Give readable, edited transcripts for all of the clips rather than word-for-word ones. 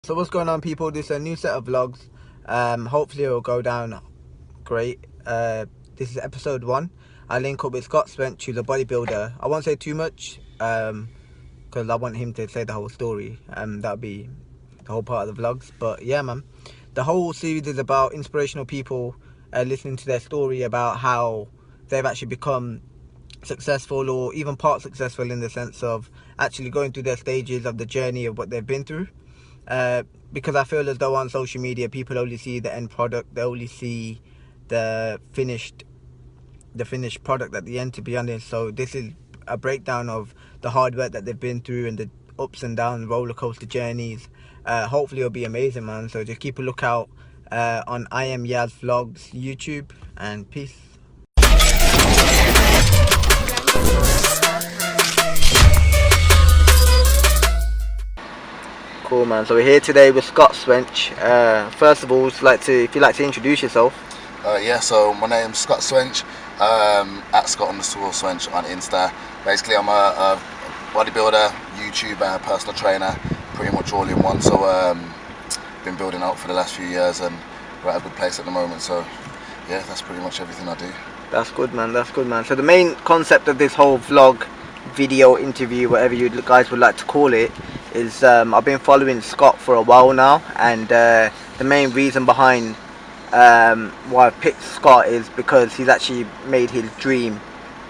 So what's going on, people? This is a new set of vlogs. Hopefully it will go down great. This is episode 1. I link up with Scott Swench, who's a bodybuilder. I won't say too much because I want him to say the whole story. That'll be the whole part of the vlogs. But yeah, man, the whole series is about inspirational people listening to their story about how they've actually become successful, or even part successful, in the sense of actually going through their stages of the journey of what they've been through. Because I feel as though on social media people only see the end product, they only see the finished product at the end, to be honest. So this is a breakdown of the hard work that they've been through and the ups and downs, roller coaster journeys. Hopefully it'll be amazing, man. So just keep a lookout on iamyaz vlogs YouTube, and peace. Cool, man. So we're here today with Scott Swench. First of all, if you'd like to introduce yourself. Yeah, so my name's Scott Swench, at Scott_Swench on Insta. Basically, I'm a bodybuilder, YouTuber, personal trainer, pretty much all in one. So been building out for the last few years, and we're at a good place at the moment. So yeah, that's pretty much everything I do. That's good, man. That's good, man. So the main concept of this whole vlog, video, interview, whatever you guys would like to call it, is I've been following Scott for a while now, and the main reason behind why I picked Scott is because he's actually made his dream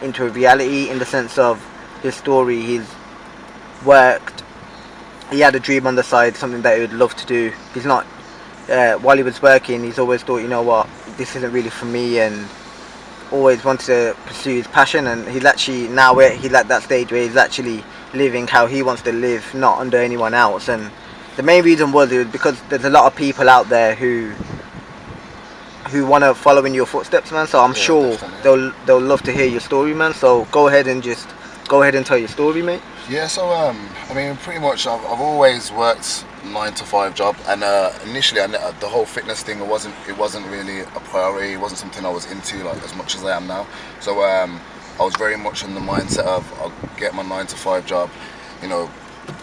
into a reality, in the sense of his story. He had a dream on the side, something that he would love to do. He's not while he was working, he's always thought, you know what, this isn't really for me, and always wanted to pursue his passion. And he's actually now he's at that stage where he's actually living how he wants to live, not under anyone else. And the main reason was because there's a lot of people out there who want to follow in your footsteps, man. So I'm sure they'll love to hear your story, man. So go ahead and tell your story, mate. Yeah, so I mean, pretty much I've always worked 9-to-5 job, and initially the whole fitness thing, it wasn't really a priority. It wasn't something I was into like as much as I am now. So I was very much in the mindset of I'll get my 9-to-5 job, you know,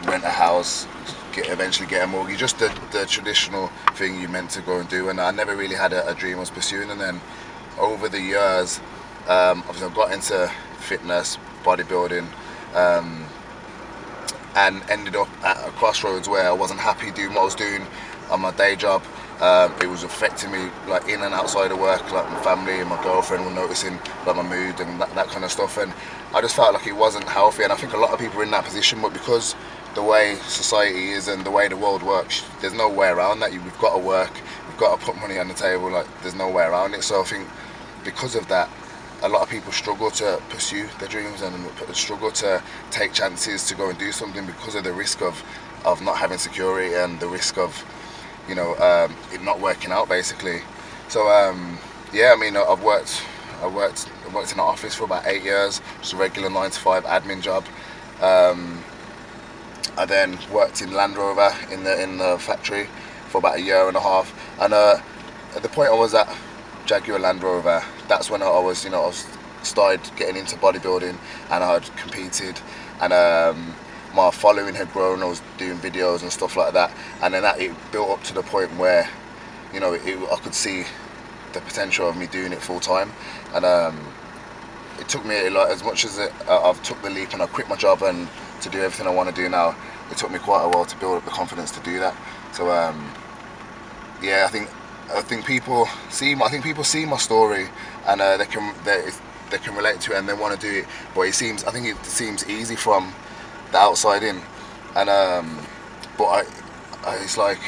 rent a house, eventually get a mortgage, just the traditional thing you meant to go and do. And I never really had a dream I was pursuing. And then over the years, obviously I got into fitness, bodybuilding, and ended up at a crossroads where I wasn't happy doing what I was doing on my day job. It was affecting me, like, in and outside of work. Like, my family and my girlfriend were noticing like my mood and that kind of stuff, and I just felt like it wasn't healthy. And I think a lot of people are in that position, but because the way society is and the way the world works, there's no way around that. We've got to work, we've got to put money on the table, like, there's no way around it. So I think because of that, a lot of people struggle to pursue their dreams and struggle to take chances to go and do something because of the risk of not having security and the risk of, you know, it not working out, basically. So yeah, I mean, I've worked in an office for about 8 years, just a regular 9-to-5 admin job. I then worked in Land Rover in the factory for about 1.5 years, and at the point I was at Jaguar Land Rover, that's when I was started getting into bodybuilding, and I had competed, and my following had grown. I was doing videos and stuff like that, and then it built up to the point where, you know, I could see the potential of me doing it full time. And it took me, like, as much as I've took the leap and I quit my job and to do everything I want to do now, it took me quite a while to build up the confidence to do that. So yeah, I think people see my story, and they can relate to it and they want to do it. But I think it seems easy from the outside in, and but it's like,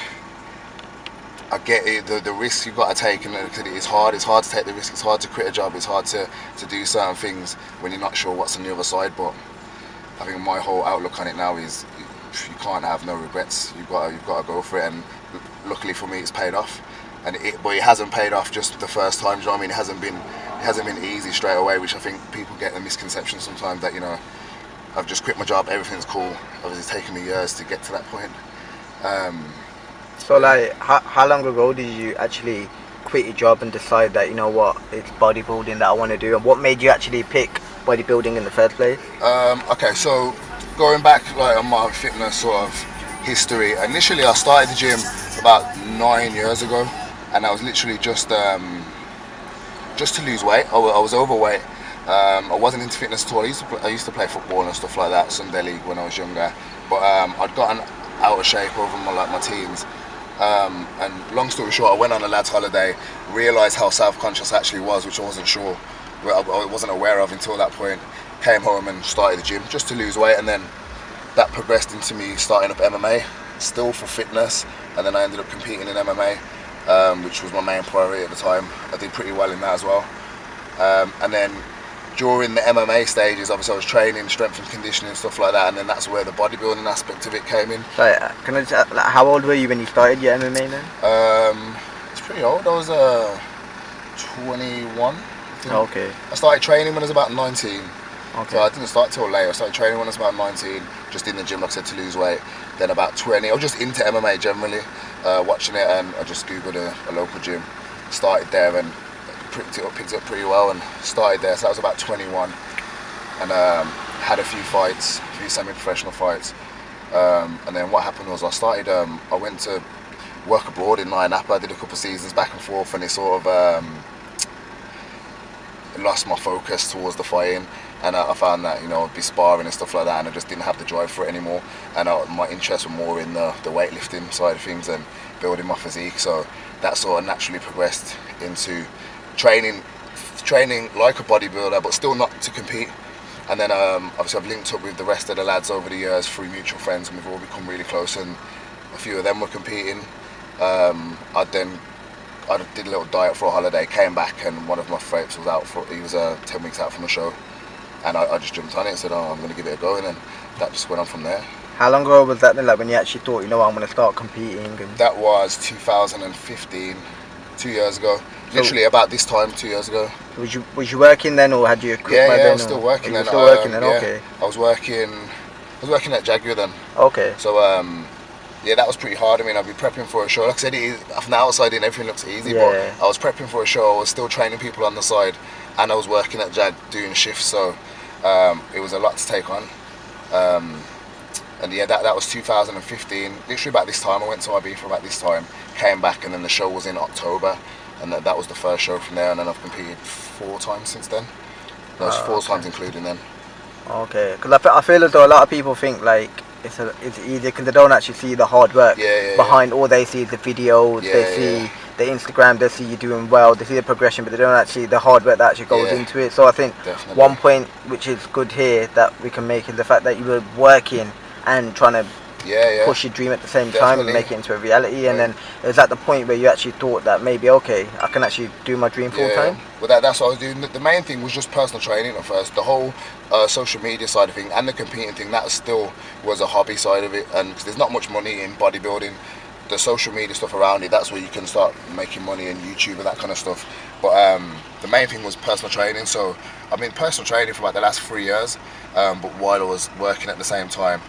I get it, the risks you've got to take, and it's hard to take the risk. It's hard to quit a job. It's hard to do certain things when you're not sure what's on the other side. But I think my whole outlook on it now is you can't have no regrets. You've got to go for it, and luckily for me, it's paid off. But it hasn't paid off just the first time. Do you know what I mean? It hasn't been easy straight away, which I think people get the misconception sometimes that, you know, I've just quit my job, everything's cool. Obviously, it's taken me years to get to that point. So, like, how long ago did you actually quit your job and decide that, you know what, it's bodybuilding that I want to do? And what made you actually pick bodybuilding in the first place? Okay, so going back, like, on my fitness sort of history. Initially, I started the gym about 9 years ago, and I was literally just to lose weight. I was overweight. I wasn't into fitness at all. I used to play football and stuff like that, Sunday league when I was younger. But I'd gotten out of shape over my teens. And long story short, I went on a lad's holiday, realised how self-conscious I actually was, which I wasn't sure, I wasn't aware of until that point. Came home and started the gym just to lose weight, and then that progressed into me starting up MMA, still for fitness, and then I ended up competing in MMA, which was my main priority at the time. I did pretty well in that as well. And then during the MMA stages, obviously I was training, strength and conditioning and stuff like that, and then that's where the bodybuilding aspect of it came in. So, can I just, how old were you when you started your MMA then? It's pretty old. I was 21. Okay. I started training when I was about 19. Okay. So I didn't start till late. I started training when I was about 19, just in the gym, like I said, to lose weight. Then about 20, I was just into MMA generally, watching it, and I just googled a local gym, started there, and picked it up pretty well, and started there. So that was about 21, and had a few fights, a few semi-professional fights, and then what happened was I went to work abroad in Napa. I did a couple of seasons back and forth, and it sort of lost my focus towards the fighting, and I found that, you know, I'd be sparring and stuff like that, and I just didn't have the drive for it anymore, and my interests were more in the weightlifting side of things and building my physique. So that sort of naturally progressed into training like a bodybuilder, but still not to compete. And then obviously I've linked up with the rest of the lads over the years through mutual friends, and we've all become really close, and a few of them were competing. I did a little diet for a holiday, came back, and one of my friends was out he was 10 weeks out from a show, and I just jumped on it and said, oh, I'm going to give it a go, and then that just went on from there. How long ago was that then, like when you actually thought, you know what, I'm going to start competing? And... That was 2015, 2 years ago. Literally about this time, 2 years ago. Was you working then, or had you quit by then? Yeah, I was still working then. Still working then, yeah. Okay. I was working at Jaguar then. Okay. So yeah, that was pretty hard. I mean, I'd be prepping for a show. Like I said, from the outside in, everything looks easy, Yeah. but I was prepping for a show. I was still training people on the side, and I was working at Jag doing shifts. So it was a lot to take on. And yeah, that was 2015. Literally about this time, I went to IB for about this time, came back, and then the show was in October, and that was the first show from there. And then I've competed 4 times since then. Those 4 times including then. Okay, because I feel as though a lot of people think like it's easy because they don't actually see the hard work behind. All they see is the videos, they see the Instagram, they see you doing well, they see the progression, but they don't actually the hard work that actually goes into it. So I think one point which is good here that we can make is the fact that you were working and trying to push your dream at the same time and make it into a reality. And then it was at the point where you actually thought that maybe, okay, I can actually do my dream full time. Well, that's what I was doing. The main thing was just personal training at first. The whole social media side of thing and the competing thing, that still was a hobby side of it. And 'cause there's not much money in bodybuilding, the social media stuff around it, that's where you can start making money, and YouTube and that kind of stuff. But the main thing was personal training. So I've been personal training for about the last 3 years, but while I was working at the same time.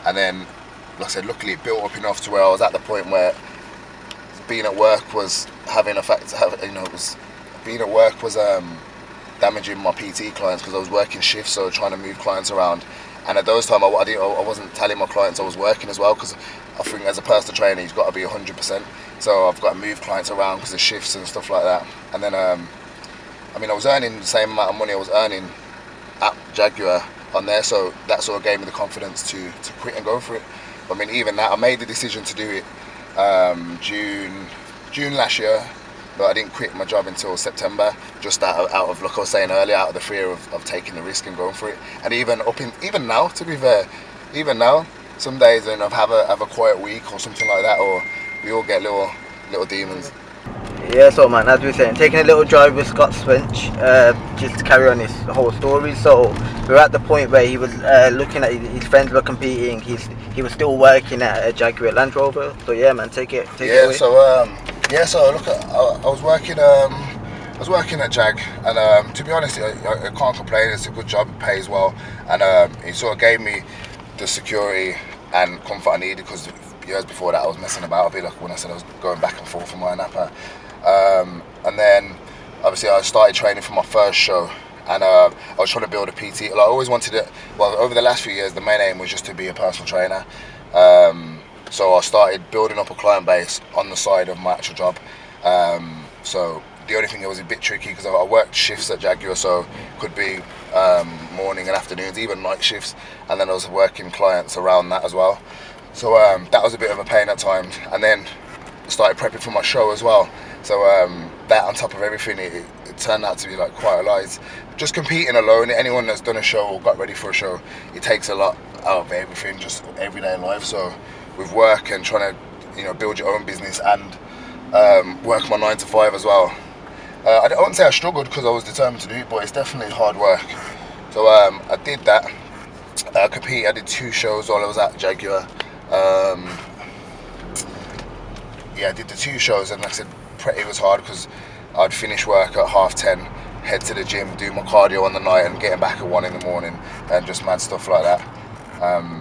And then, like I said, luckily it built up enough to where I was at the point where being at work was having effect. Being at work was damaging my PT clients because I was working shifts, so trying to move clients around. And at those times, I wasn't telling my clients I was working as well, because I think as a personal trainer, you've got to be 100%. So I've got to move clients around because of shifts and stuff like that. And then, I was earning the same amount of money I was earning at Jaguar on there, so that sort of gave me the confidence to quit and go for it. I mean, even that, I made the decision to do it June last year, but I didn't quit my job until September, just out of, like I was saying earlier, out of the fear of taking the risk and going for it. And even now, to be fair, even now, some days when I have a quiet week or something like that, or we all get little demons. Yeah, so man, as we were saying, taking a little drive with Scott Swench, just to carry on his whole story. So we're at the point where he was looking at his friends were competing. He was still working at a Jaguar Land Rover. So yeah, man, take it away. So look, I was working at Jag, and to be honest, I can't complain. It's a good job, it pays well, and it sort of gave me the security and comfort I needed, because years before that I was messing about a bit, like when I said I was going back and forth from my Napa. And then obviously I started training for my first show, and I was trying to build a PT. Like, I always wanted it. Well, over the last few years, the main aim was just to be a personal trainer. So I started building up a client base on the side of my actual job. So the only thing that was a bit tricky, because I worked shifts at Jaguar, so could be morning and afternoons, even night shifts, and then I was working clients around that as well. So that was a bit of a pain at times, and then started prepping for my show as well. So that on top of everything, it turned out to be like quite a lot. Just competing alone, anyone that's done a show or got ready for a show, it takes a lot out of everything, just everyday life. So with work and trying to, build your own business and work my 9 to 5 as well. I wouldn't say I struggled, because I was determined to do it, but it's definitely hard work. So I did that. I competed. I did 2 shows while I was at Jaguar. I did the 2 shows, and like I said, it was hard because I'd finish work at 10:30, head to the gym, do my cardio on the night, and getting back at 1 in the morning, and just mad stuff like that.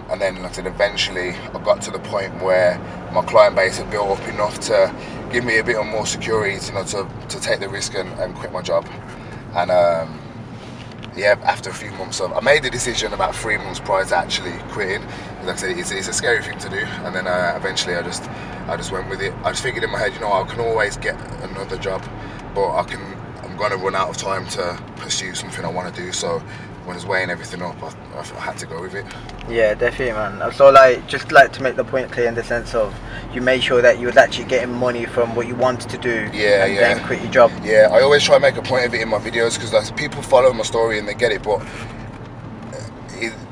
And then, like I said, eventually I got to the point where my client base had built up enough to give me a bit more security, to take the risk and quit my job. And after a few months I made the decision about 3 months prior to actually quitting. Like I said, it's a scary thing to do, and then eventually I just went with it. I just figured in my head, I can always get another job, but I'm going to run out of time to pursue something I want to do. So when I was weighing everything up, I had to go with it. Yeah, definitely, man. So just to make the point clear, in the sense of you made sure that you was actually getting money from what you wanted to do, then quit your job. Yeah, I always try to make a point of it in my videos, because people follow my story and they get it, but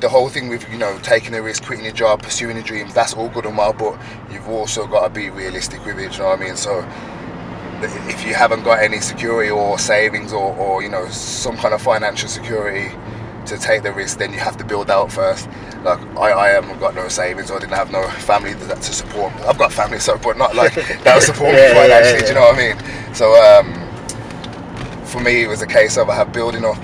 the whole thing with taking a risk, quitting your job, pursuing your dreams, that's all good and well, but you've also got to be realistic with it. You know what I mean? So if you haven't got any security or savings or some kind of financial security to take the risk, then you have to build out first. Like I haven't got no savings, or I didn't have no family to support me. I've got family, but not like that will support me financially. Do you know what I mean? So for me, it was a case of I had building up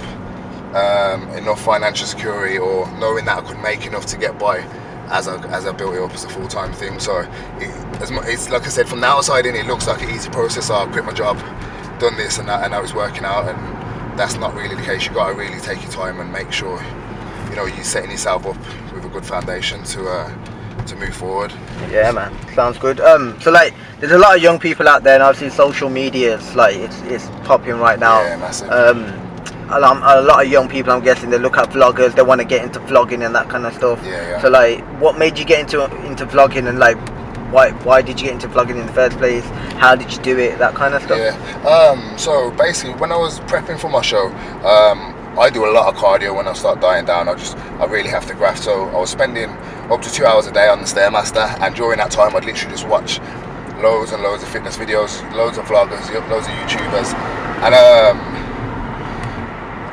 enough financial security, or knowing that I could make enough to get by as I built it up as a full-time thing. So it's like I said, from the outside in, it looks like an easy process. I quit my job, done this and that, and I was working out, and that's not really the case. You've got to really take your time and make sure you're setting yourself up with a good foundation to move forward. Yeah, man, sounds good. So there's a lot of young people out there, and obviously social media is it's popping right now. Yeah, massive. A lot of young people, I'm guessing, they look at vloggers, they want to get into vlogging and that kind of stuff. Yeah. So what made you get into vlogging, and why did you get into vlogging in the first place? How did you do it? That kind of stuff. Yeah. So basically, when I was prepping for my show, I do a lot of cardio when I start dying down. I really have to graft. So I was spending up to 2 hours a day on the Stairmaster, and during that time I'd literally just watch loads and loads of fitness videos, loads of vloggers, loads of YouTubers, and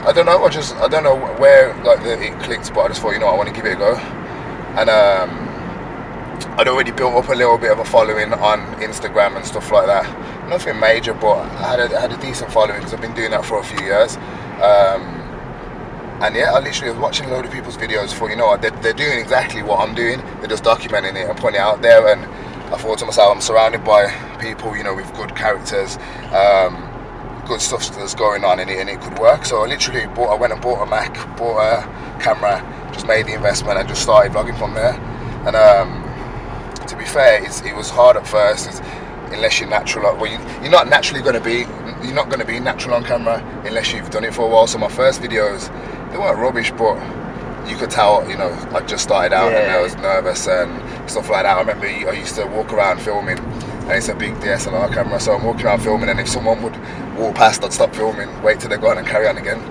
I don't know where it clicked, but I just thought, I want to give it a go. And I'd already built up a little bit of a following on Instagram and stuff like that. Nothing major, but I had a decent following, because I've been doing that for a few years. And I literally was watching a load of people's videos for, they're doing exactly what I'm doing. They're just documenting it and putting it out there. And I thought to myself, I'm surrounded by people, with good characters, good stuff that's going on, and it could work. So I literally went and bought a Mac, bought a camera, just made the investment, and just started vlogging from there. And to be fair, it was hard at first, unless you're natural. Well, you're not going to be natural on camera unless you've done it for a while. So my first videos, they weren't rubbish, but you could tell, I just started out, and I was nervous and stuff like that. I remember I used to walk around filming, and it's a big DSLR camera, so I'm walking around filming, and if someone would walk past, I'd stop filming, wait till they're gone, and carry on again.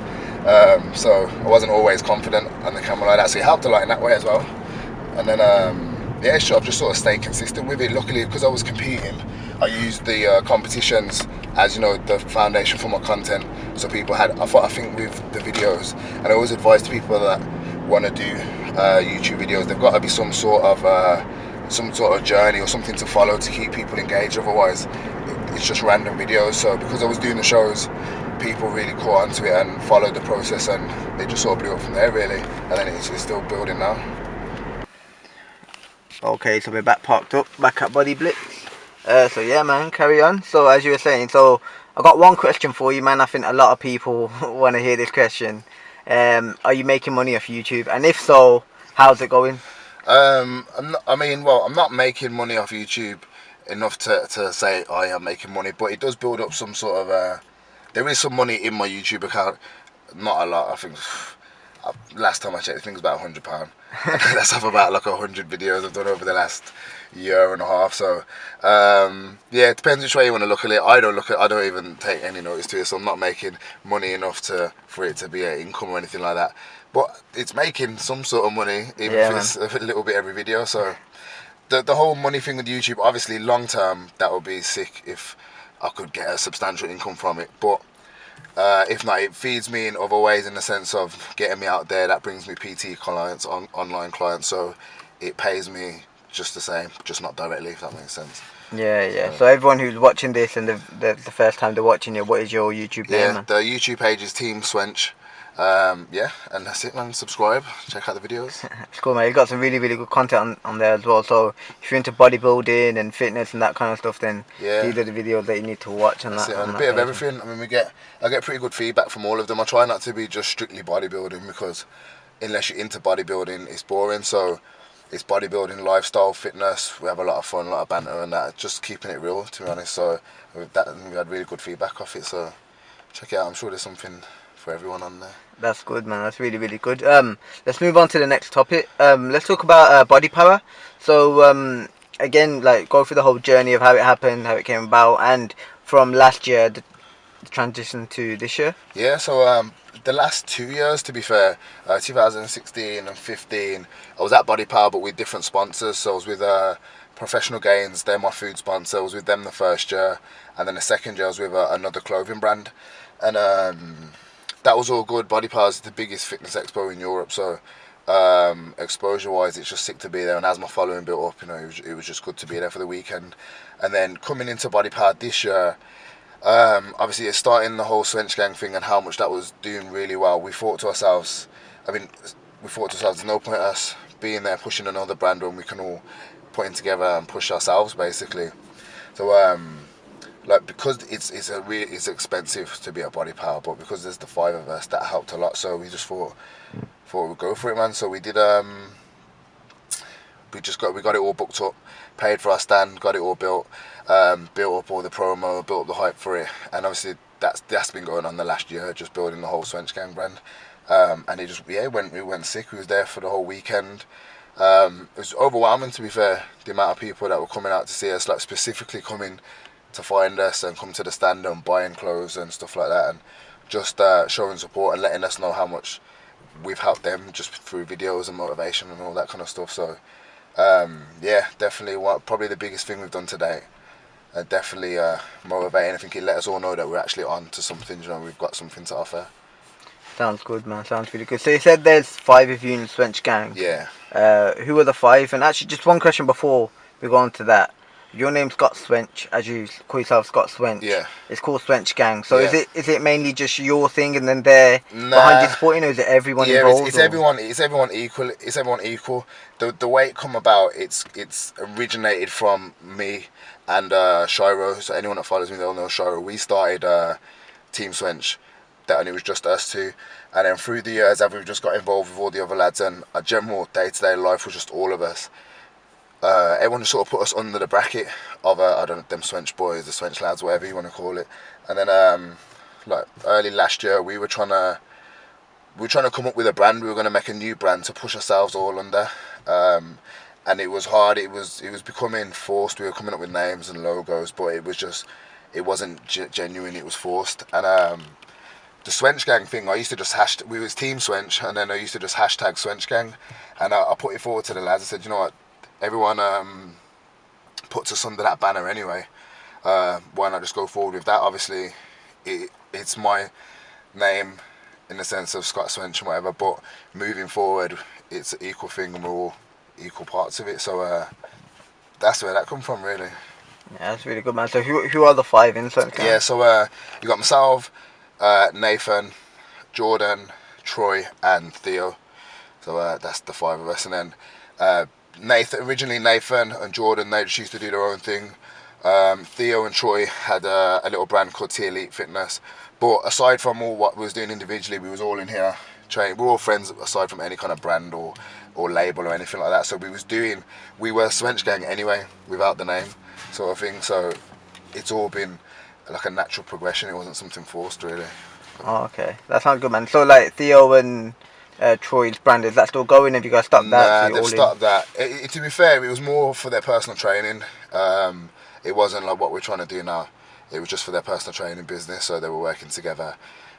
So I wasn't always confident on the camera like that, so it helped a lot in that way as well. And then I've just sort of stayed consistent with it. Luckily, because I was competing, I used the competitions as the foundation for my content. So people I think with the videos, and I always advise people that want to do YouTube videos, they've got to be some sort of journey or something to follow to keep people engaged. Otherwise, it's just random videos. So because I was doing the shows, people really caught onto it and followed the process, and they just sort of blew up from there, really. And then it's still building now. Okay, so we're back at Body Blitz. So yeah, man, carry on. So as you were saying, so I got one question for you, man. I think a lot of people want to hear this question. Are you making money off YouTube? And if so, how's it going? I'm not making money off YouTube enough to say I am making money, but it does build up some sort of. There is some money in my YouTube account. Not a lot, I think. Last time I checked, I think it's about £100. That's off about like 100 videos I've done over the last year and a half. So yeah, it depends which way you want to look at it. I don't even take any notice to it, so I'm not making money enough for it to be an income or anything like that. But it's making some sort of money, even if it's a little bit every video. So the whole money thing with YouTube, obviously long term, that would be sick if I could get a substantial income from it. But if not, it feeds me in other ways, in the sense of getting me out there. That brings me PT clients, online clients, so it pays me just the same, just not directly, if that makes sense. Yeah. So everyone who's watching this and the first time they're watching it, what is your YouTube name, man? The YouTube page is Team Swench. Yeah, and that's it, man. Subscribe, check out the videos. It's cool, man. You've got some really, really good content on there as well. So if you're into bodybuilding and fitness and that kind of stuff, then these are the videos that you need to watch. And that's it, and a bit of everything. I mean, I get pretty good feedback from all of them. I try not to be just strictly bodybuilding, because unless you're into bodybuilding, it's boring. So it's bodybuilding, lifestyle, fitness. We have a lot of fun, a lot of banter, and that. Just keeping it real, to be honest. So we had really good feedback off it. So check it out. I'm sure there's something for everyone on there. That's good, man. That's really, really good. Let's move on to the next topic. Let's talk about body power. So again, like, go through the whole journey of how it happened, how it came about, and from last year, the transition to this year. Yeah. So the last 2 years, to be fair, 2016 and 15, I was at Body Power, but with different sponsors. So I was with Professional Gains. They're my food sponsor. I was with them the first year, and then the second year I was with another clothing brand, and that was all good. Body Power is the biggest fitness expo in Europe, so exposure wise, it's just sick to be there. And as my following built up, it was just good to be there for the weekend. And then coming into Body Power this year, obviously it's starting the whole Flench Gang thing and how much that was doing really well. We thought to ourselves, there's no point us being there pushing another brand when we can all put in together and push ourselves, basically. So because it's expensive to be at Body Power, but because there's the 5 of us, that helped a lot. So we just thought we'd go for it, man. So we did. We got it all booked up, paid for our stand, got it all built, built up all the promo, built up the hype for it, and obviously that's been going on the last year, just building the whole Flench Gang brand. And it just it went sick. We was there for the whole weekend. It was overwhelming, to be fair, the amount of people that were coming out to see us, like specifically coming to find us and come to the stand and buying clothes and stuff like that, and just showing support and letting us know how much we've helped them just through videos and motivation and all that kind of stuff. So yeah, definitely probably the biggest thing we've done today. Definitely motivating. I think it let us all know that we're actually on to something. We've got something to offer. Sounds good, man. Sounds really good. So you said there's 5 of you in Flench Gang. Yeah. Who are the 5? And actually, just one question before we go on to that. Your name's Scott Swench, as you call yourself, Scott Swench. Yeah. It's called Flench Gang. So is it mainly just your thing, and then they're behind you supporting, or is it everyone involved? Yeah, it's everyone equal. It's everyone equal. The way it come about, it's originated from me and Shiro. So anyone that follows me, they'll know Shiro. We started Team Swench, and it was just us two. And then through the years, as we've just got involved with all the other lads, and our general day-to-day life was just all of us. Everyone just sort of put us under the bracket of I don't know, them Swench boys, the Swench lads, whatever you want to call it. And then like early last year, we were trying to come up with a brand. We were going to make a new brand to push ourselves all under, and it was hard. It was becoming forced. We were coming up with names and logos, but it wasn't genuine. It was forced. And the Swench Gang thing, I used to just we was Team Swench, and then I used to just hashtag Swench Gang, and I put it forward to the lads. I said, you know what? Everyone puts us under that banner anyway. Why not just go forward with that? Obviously, it's my name in the sense of Scott Swench and whatever, but moving forward, it's an equal thing and we're all equal parts of it. So that's where that come from, really. Yeah, that's really good, man. So who are the 5 in Flench Gang? Yeah, so you got myself, Nathan, Jordan, Troy, and Theo. So that's the 5 of us, and then originally Nathan and Jordan, they just used to do their own thing. Theo and Troy had a little brand called T Elite Fitness. But aside from all what we was doing individually, we was all in here training. We're all friends aside from any kind of brand or or label or anything like that. So we were Flench Gang anyway, without the name, sort of thing. So it's all been like a natural progression. It wasn't something forced, really. Oh, okay, that sounds good, man. So like Theo and Troy's brand, is that still going? Have you guys stopped that? Nah, they've stopped that. To be fair, it was more for their personal training. It wasn't like what we're trying to do now. It was just for their personal training business, so they were working together,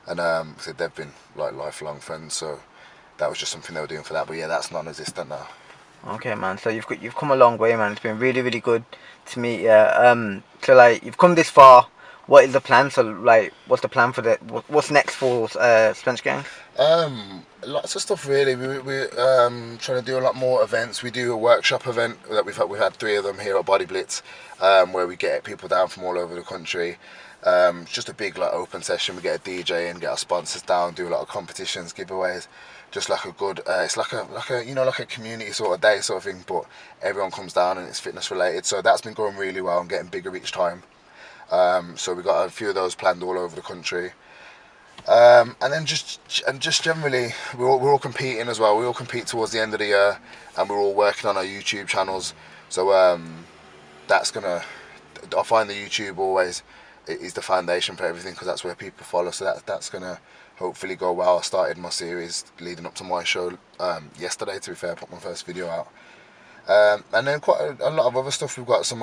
and so they've been like lifelong friends. So that was just something they were doing for that. But yeah, that's non-existent now. Okay, man. So you've come a long way, man. It's been really, really good to meet you. So like you've come this far. What is the plan? So like, what's the plan for what's next for Flench Gang? Lots of stuff really. We're trying to do a lot more events. We do a workshop event that we've had 3 of them here at Body Blitz, where we get people down from all over the country. It's just a big like open session. We get a DJ and get our sponsors down, do a lot of competitions, giveaways. Just like a good, it's like a like a community sort of day sort of thing. But everyone comes down and it's fitness related. So that's been going really well and getting bigger each time. So we got a few of those planned all over the country. And then just generally, we're all competing as well. We all compete towards the end of the year, and we're all working on our YouTube channels. So that's gonna. I find the YouTube always is the foundation for everything, because that's where people follow. So that's gonna hopefully go well. I started my series leading up to my show yesterday. To be fair, I put my first video out. And then quite a lot of other stuff. We've got some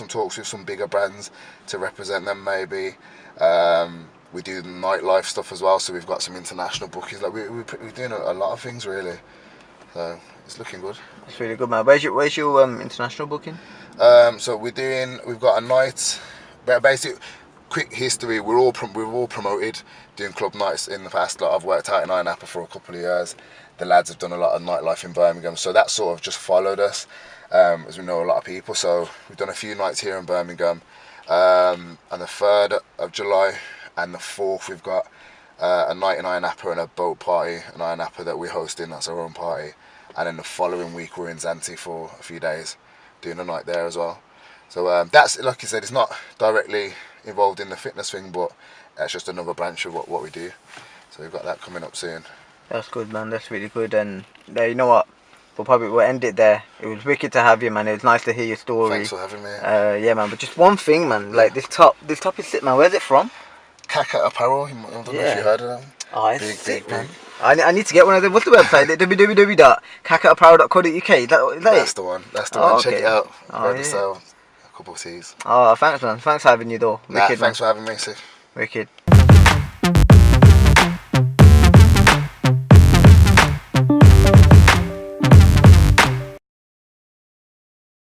talks with some bigger brands to represent them maybe. We do the nightlife stuff as well, so we've got some international bookings. Like we're doing a lot of things really. So it's looking good. It's really good, man. Where's your international booking? So we've got a night. Basically, quick history. We're all promoted doing club nights in the past. Like I've worked out in Iron Apple for a couple of years. The lads have done a lot of nightlife in Birmingham, so that sort of just followed us, as we know a lot of people. So we've done a few nights here in Birmingham, and the 3rd of July and the 4th we've got a night in Iron Apple and a boat party in Iron Apple that we're hosting. That's our own party, and then the following week we're in Zante for a few days, doing a night there as well. So that's, like you said, it's not directly involved in the fitness thing, but it's just another branch of what we do. So we've got that coming up soon. That's good, man. That's really good. And you know what? We'll end it there. It was wicked to have you, man. It was nice to hear your story. Thanks for having me. Yeah, man. But just one thing, man. Like this top is sick, man. Where's it from? Kaka Apparel. I don't know if you heard of them. Oh, it's sick, man. I need to get one of them. What's the website? www.kakaapparel.co.uk. That's the one. That's the one. Okay. Check it out. Oh, to sell a couple of teas. Oh, thanks, man. Thanks for having you, though. Nah, Wicked, thanks man. for having me. See. Wicked.